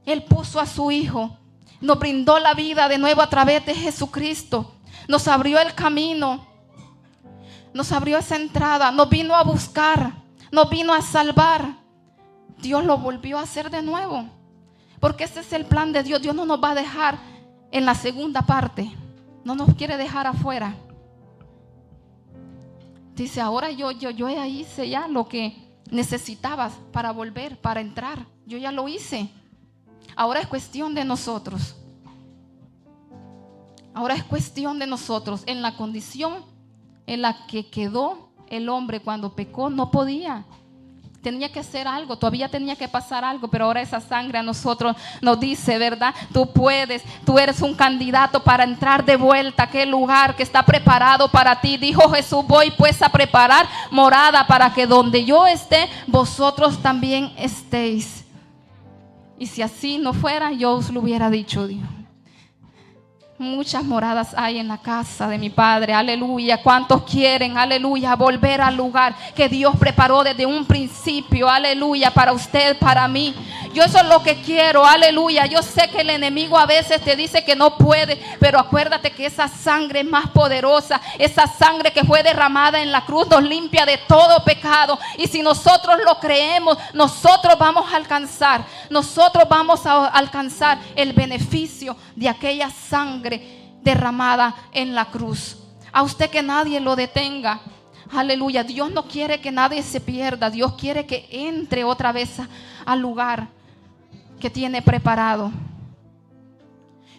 Él puso a su Hijo, nos brindó la vida de nuevo a través de Jesucristo, nos abrió el camino, nos abrió esa entrada, nos vino a buscar, nos vino a salvar. Dios lo volvió a hacer de nuevo, porque ese es el plan de Dios. Dios no nos va a dejar en la segunda parte, no nos quiere dejar afuera. Dice, ahora yo ya hice ya lo que necesitabas para volver, para entrar. Yo ya lo hice. Ahora es cuestión de nosotros. Ahora es cuestión de nosotros. En la condición en la que quedó el hombre cuando pecó, no podía. Tenía que hacer algo, todavía tenía que pasar algo, pero ahora esa sangre a nosotros nos dice, ¿verdad? Tú puedes, tú eres un candidato para entrar de vuelta a aquel lugar que está preparado para ti. Dijo Jesús, voy pues a preparar morada para que donde yo esté, vosotros también estéis. Y si así no fuera, yo os lo hubiera dicho, Dios. Muchas moradas hay en la casa de mi Padre, aleluya. ¿Cuántos quieren, aleluya, volver al lugar que Dios preparó desde un principio, aleluya, para usted, para mí? Yo eso es lo que quiero, aleluya. Yo sé que el enemigo a veces te dice que no puede, pero acuérdate que esa sangre es más poderosa. Esa sangre que fue derramada en la cruz nos limpia de todo pecado. Y si nosotros lo creemos, nosotros vamos a alcanzar el beneficio de aquella sangre derramada en la cruz. A usted que nadie lo detenga, aleluya. Dios no quiere que nadie se pierda. Dios quiere que entre otra vez al lugar que tiene preparado.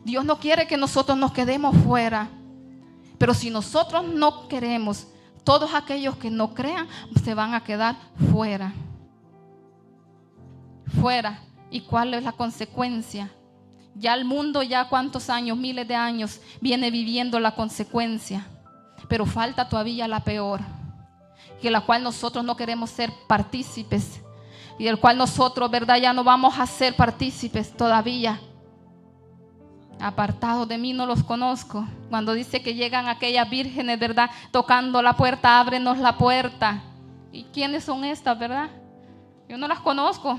Dios no quiere que nosotros nos quedemos fuera, pero si nosotros no queremos, todos aquellos que no crean se van a quedar fuera. ¿Y cuál es la consecuencia? Ya el mundo, ya cuántos años, miles de años, viene viviendo la consecuencia. Pero falta todavía la peor, que la cual nosotros no queremos ser partícipes. Y del cual nosotros, ¿verdad?, ya no vamos a ser partícipes todavía. Apartados de mí, no los conozco. Cuando dice que llegan aquellas vírgenes, ¿verdad?, tocando la puerta, ábrenos la puerta. ¿Y quiénes son estas, verdad? Yo no las conozco.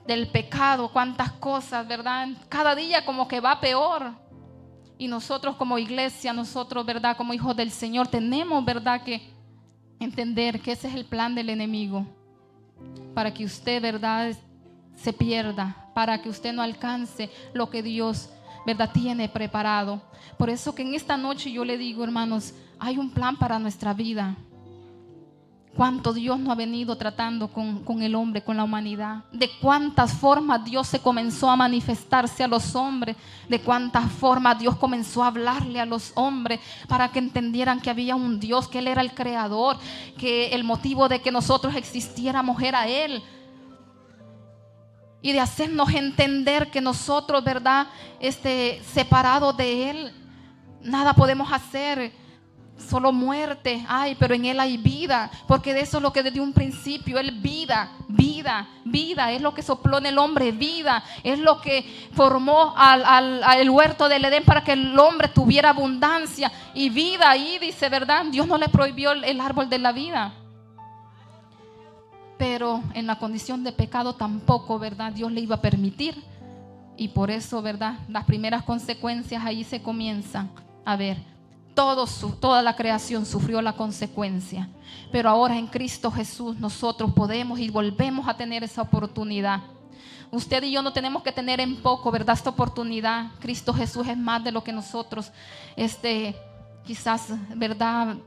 del pecado, cuántas cosas, ¿verdad? Cada día como que va peor. Y nosotros como iglesia, nosotros, ¿verdad? Como hijos del Señor, tenemos, ¿verdad? Que entender que ese es el plan del enemigo. Para que usted, ¿verdad? Se pierda, para que usted no alcance lo que Dios, ¿verdad? Tiene preparado. Por eso que en esta noche yo le digo, hermanos, hay un plan para nuestra vida. Cuánto Dios no ha venido tratando con el hombre, con la humanidad. De cuántas formas Dios se comenzó a manifestarse a los hombres. De cuántas formas Dios comenzó a hablarle a los hombres para que entendieran que había un Dios, que Él era el creador, que el motivo de que nosotros existiéramos era Él. Y de hacernos entender que nosotros, ¿verdad? Separados de Él, nada podemos hacer. Solo muerte hay, pero en Él hay vida, porque de eso es lo que desde un principio Él vida, es lo que sopló en el hombre, vida, es lo que formó al huerto del Edén para que el hombre tuviera abundancia y vida. Ahí dice, ¿verdad? Dios no le prohibió el árbol de la vida, pero en la condición de pecado tampoco, ¿verdad? Dios le iba a permitir, y por eso, ¿verdad? Las primeras consecuencias ahí se comienzan a ver. Toda la creación sufrió la consecuencia, pero ahora en Cristo Jesús nosotros podemos y volvemos a tener esa oportunidad. Usted y yo no tenemos que tener en poco, ¿verdad? Esta oportunidad. Cristo Jesús es más de lo que nosotros quizás, ¿verdad?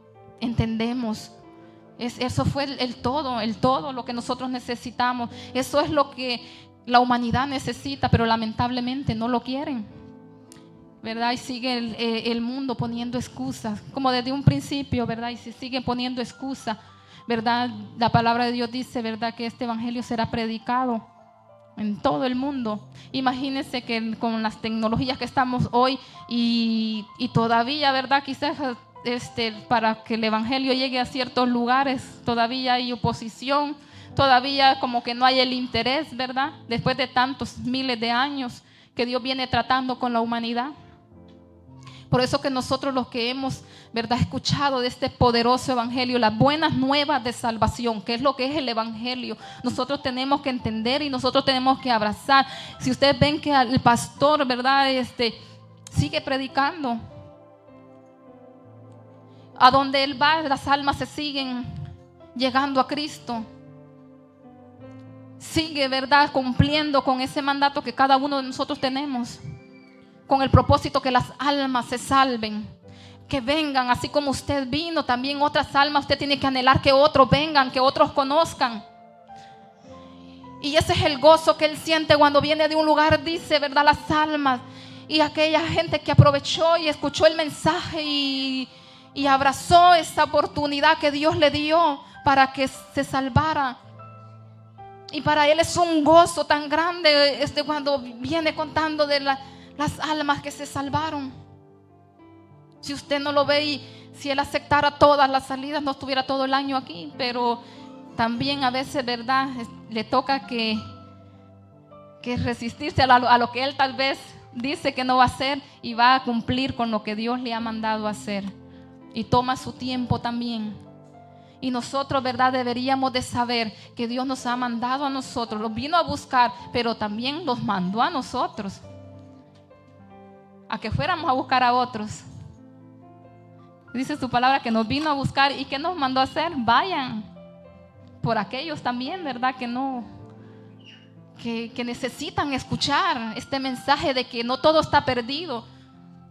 Entendemos. Eso fue el todo lo que nosotros necesitamos. Eso es lo que la humanidad necesita, pero lamentablemente no lo quieren, ¿verdad? Y sigue el mundo poniendo excusas, como desde un principio, ¿verdad? Y se sigue poniendo excusas, ¿verdad? La palabra de Dios dice, ¿verdad? Que este evangelio será predicado en todo el mundo. Imagínense que con las tecnologías que estamos hoy y todavía, ¿verdad? Quizás para que el evangelio llegue a ciertos lugares, todavía hay oposición, todavía como que no hay el interés, ¿verdad? Después de tantos miles de años que Dios viene tratando con la humanidad. Por eso que nosotros los que hemos, ¿verdad?, escuchado de este poderoso evangelio, las buenas nuevas de salvación, que es lo que es el evangelio, nosotros tenemos que entender y nosotros tenemos que abrazar. Si ustedes ven que el pastor, ¿verdad?, sigue predicando, a donde él va, las almas se siguen llegando a Cristo. Sigue, ¿verdad?, cumpliendo con ese mandato que cada uno de nosotros tenemos, con el propósito que las almas se salven, que vengan, así como usted vino, también otras almas usted tiene que anhelar que otros vengan, que otros conozcan. Y ese es el gozo que él siente cuando viene de un lugar, dice, ¿verdad?, las almas y aquella gente que aprovechó y escuchó el mensaje y abrazó esa oportunidad que Dios le dio para que se salvara. Y para él es un gozo tan grande cuando viene contando de las almas que se salvaron. Si usted no lo ve y si él aceptara todas las salidas, no estuviera todo el año aquí. Pero también a veces, ¿verdad?, le toca que resistirse a lo que él tal vez dice que no va a hacer, y va a cumplir con lo que Dios le ha mandado hacer. Y toma su tiempo también. Y nosotros, ¿verdad?, deberíamos de saber que Dios nos ha mandado a nosotros, los vino a buscar, pero también los mandó a nosotros, a que fuéramos a buscar a otros. Dice su palabra que nos vino a buscar y que nos mandó a hacer. Vayan por aquellos también, ¿verdad?, que necesitan escuchar este mensaje de que no todo está perdido.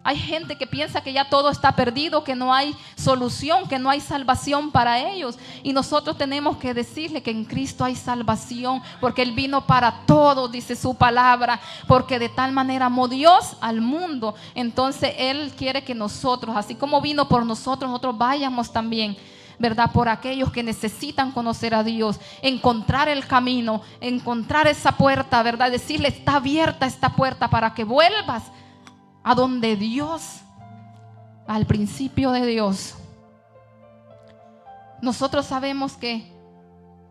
Hay gente que piensa que ya todo está perdido, que no hay solución, que no hay salvación para ellos. Y nosotros tenemos que decirle que en Cristo hay salvación, porque Él vino para todos, dice su palabra, porque de tal manera amó Dios al mundo. Entonces Él quiere que nosotros, así como vino por nosotros, nosotros vayamos también, ¿verdad?, por aquellos que necesitan conocer a Dios, encontrar el camino, encontrar esa puerta, ¿verdad?, decirle: está abierta esta puerta para que vuelvas a donde Dios, al principio de Dios. Nosotros sabemos que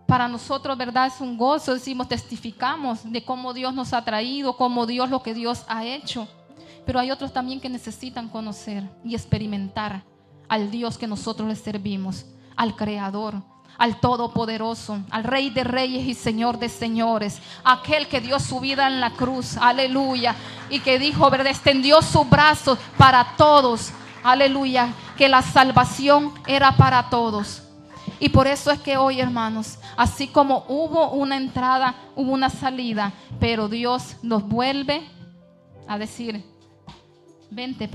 para nosotros, ¿verdad?, es un gozo, decimos, testificamos de cómo Dios nos ha traído, cómo Dios, lo que Dios ha hecho. Pero hay otros también que necesitan conocer y experimentar al Dios que nosotros les servimos, al Creador, al Todopoderoso, al Rey de Reyes y Señor de Señores, aquel que dio su vida en la cruz, aleluya, y que dijo, ¿verdad?, extendió sus brazos para todos, aleluya, que la salvación era para todos. Y por eso es que hoy, hermanos, así como hubo una entrada, hubo una salida, pero Dios nos vuelve a decir, vente,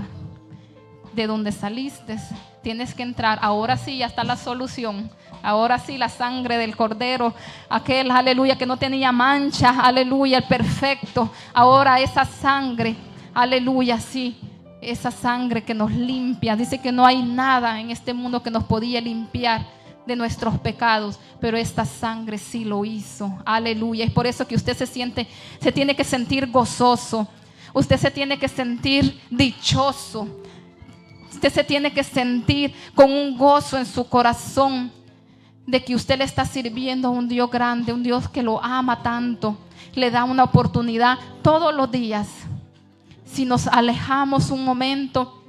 de donde saliste, tienes que entrar. Ahora sí, ya está la solución. Ahora sí, la sangre del Cordero, aquel, aleluya, que no tenía mancha, aleluya, el perfecto. Ahora esa sangre, aleluya, sí, esa sangre que nos limpia. Dice que no hay nada en este mundo que nos podía limpiar de nuestros pecados, pero esta sangre sí lo hizo, aleluya. Es por eso que usted se tiene que sentir gozoso, usted se tiene que sentir dichoso, usted se tiene que sentir con un gozo en su corazón de que usted le está sirviendo a un Dios grande, un Dios que lo ama tanto, le da una oportunidad todos los días. Si nos alejamos un momento,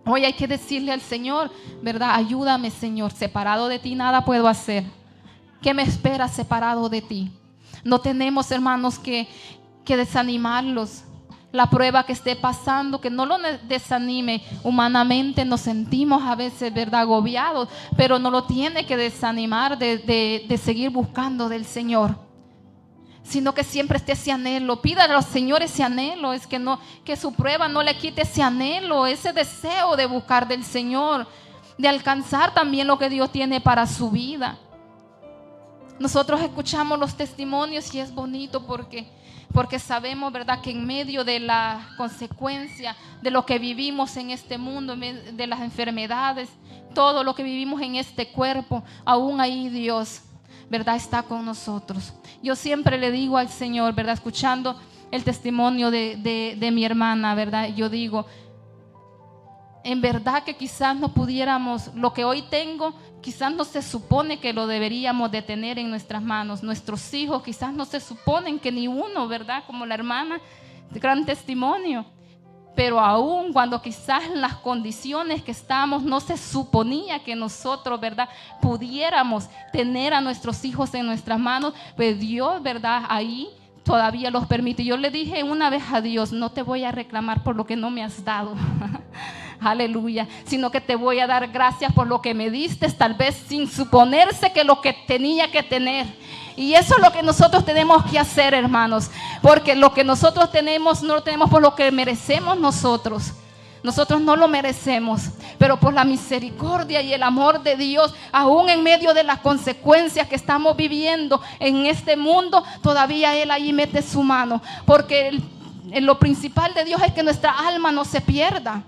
hoy hay que decirle al Señor, ¿verdad? Ayúdame, Señor, separado de ti nada puedo hacer. ¿Qué me espera separado de ti? No tenemos, hermanos, que desanimarlos. La prueba que esté pasando, que no lo desanime. Humanamente nos sentimos a veces, ¿verdad?, agobiados, pero no lo tiene que desanimar de seguir buscando del Señor, sino que siempre esté ese anhelo. Pídale al Señor ese anhelo, es que su prueba no le quite ese anhelo, ese deseo de buscar del Señor, de alcanzar también lo que Dios tiene para su vida. Nosotros escuchamos los testimonios y es bonito porque sabemos, ¿verdad?, que en medio de la consecuencia de lo que vivimos en este mundo, de las enfermedades, todo lo que vivimos en este cuerpo, aún ahí Dios, ¿verdad?, está con nosotros. Yo siempre le digo al Señor, ¿verdad?, escuchando el testimonio de mi hermana, ¿verdad?, yo digo, en verdad que quizás no pudiéramos, lo que hoy tengo, quizás no se supone que lo deberíamos de tener en nuestras manos. Nuestros hijos quizás no se suponen que ni uno, ¿verdad?, como la hermana, gran testimonio. Pero aún cuando quizás en las condiciones que estamos no se suponía que nosotros, ¿verdad?, pudiéramos tener a nuestros hijos en nuestras manos, pues Dios, ¿verdad?, ahí todavía los permite. Yo le dije una vez a Dios, no te voy a reclamar por lo que no me has dado, aleluya, sino que te voy a dar gracias por lo que me diste, tal vez sin suponerse que lo que tenía que tener. Y eso es lo que nosotros tenemos que hacer, hermanos, porque lo que nosotros tenemos no lo tenemos por lo que merecemos nosotros. Nosotros no lo merecemos, pero por la misericordia y el amor de Dios, aún en medio de las consecuencias que estamos viviendo en este mundo, todavía Él ahí mete su mano, porque lo principal de Dios es que nuestra alma no se pierda.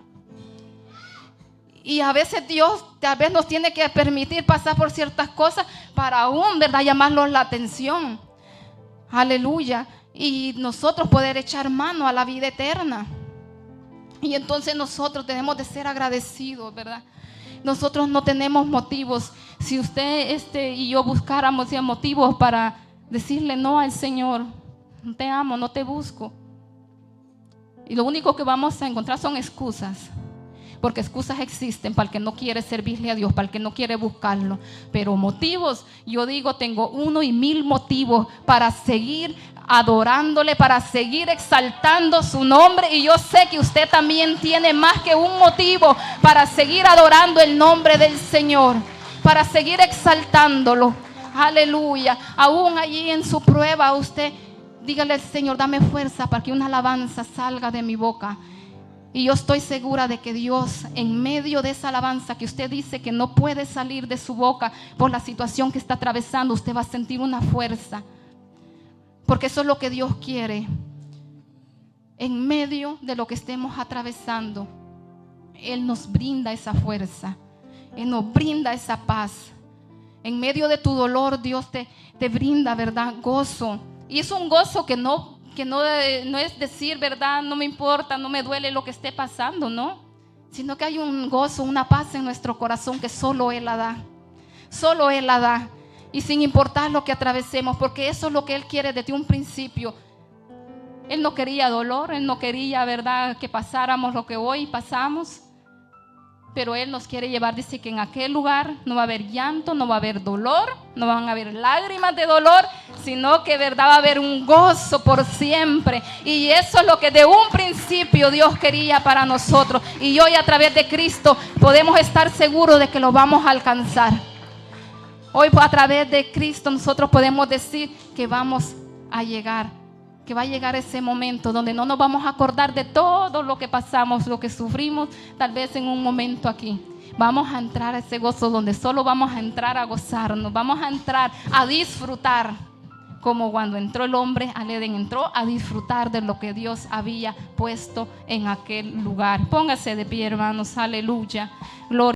Y a veces Dios tal vez nos tiene que permitir pasar por ciertas cosas para aún, ¿verdad?, llamarnos la atención, aleluya, y nosotros poder echar mano a la vida eterna. Y entonces nosotros tenemos de ser agradecidos, ¿verdad? Nosotros no tenemos motivos. Si usted y yo buscáramos motivos para decirle no al Señor, no te amo, no te busco, y lo único que vamos a encontrar son excusas. Porque excusas existen para el que no quiere servirle a Dios, para el que no quiere buscarlo. Pero motivos, yo digo, tengo 1 y 1000 motivos para seguir adorándole, para seguir exaltando su nombre. Y yo sé que usted también tiene más que un motivo para seguir adorando el nombre del Señor, para seguir exaltándolo. Aleluya. Aún allí en su prueba, usted dígale al Señor, dame fuerza para que una alabanza salga de mi boca. Y yo estoy segura de que Dios, en medio de esa alabanza que usted dice que no puede salir de su boca por la situación que está atravesando, usted va a sentir una fuerza. Porque eso es lo que Dios quiere. En medio de lo que estemos atravesando, Él nos brinda esa fuerza. Él nos brinda esa paz. En medio de tu dolor, Dios te brinda, ¿verdad?, gozo. Y es un gozo que no es decir, ¿verdad?, no me importa, no me duele lo que esté pasando, no, sino que hay un gozo, una paz en nuestro corazón que solo Él la da, solo Él la da, y sin importar lo que atravesemos, porque eso es lo que Él quiere desde un principio. Él no quería dolor, Él no quería, ¿verdad?, que pasáramos lo que hoy pasamos, Pero Él nos quiere llevar, dice que en aquel lugar no va a haber llanto, no va a haber dolor, no van a haber lágrimas de dolor, sino que verdad va a haber un gozo por siempre. Y eso es lo que de un principio Dios quería para nosotros. Y hoy a través de Cristo podemos estar seguros de que lo vamos a alcanzar. Hoy a través de Cristo nosotros podemos decir que vamos a llegar, que va a llegar ese momento donde no nos vamos a acordar de todo lo que pasamos, lo que sufrimos, tal vez en un momento aquí. Vamos a entrar a ese gozo donde solo vamos a entrar a gozarnos, vamos a entrar a disfrutar, como cuando entró el hombre al Edén, entró a disfrutar de lo que Dios había puesto en aquel lugar. Póngase de pie, hermanos, aleluya, gloria.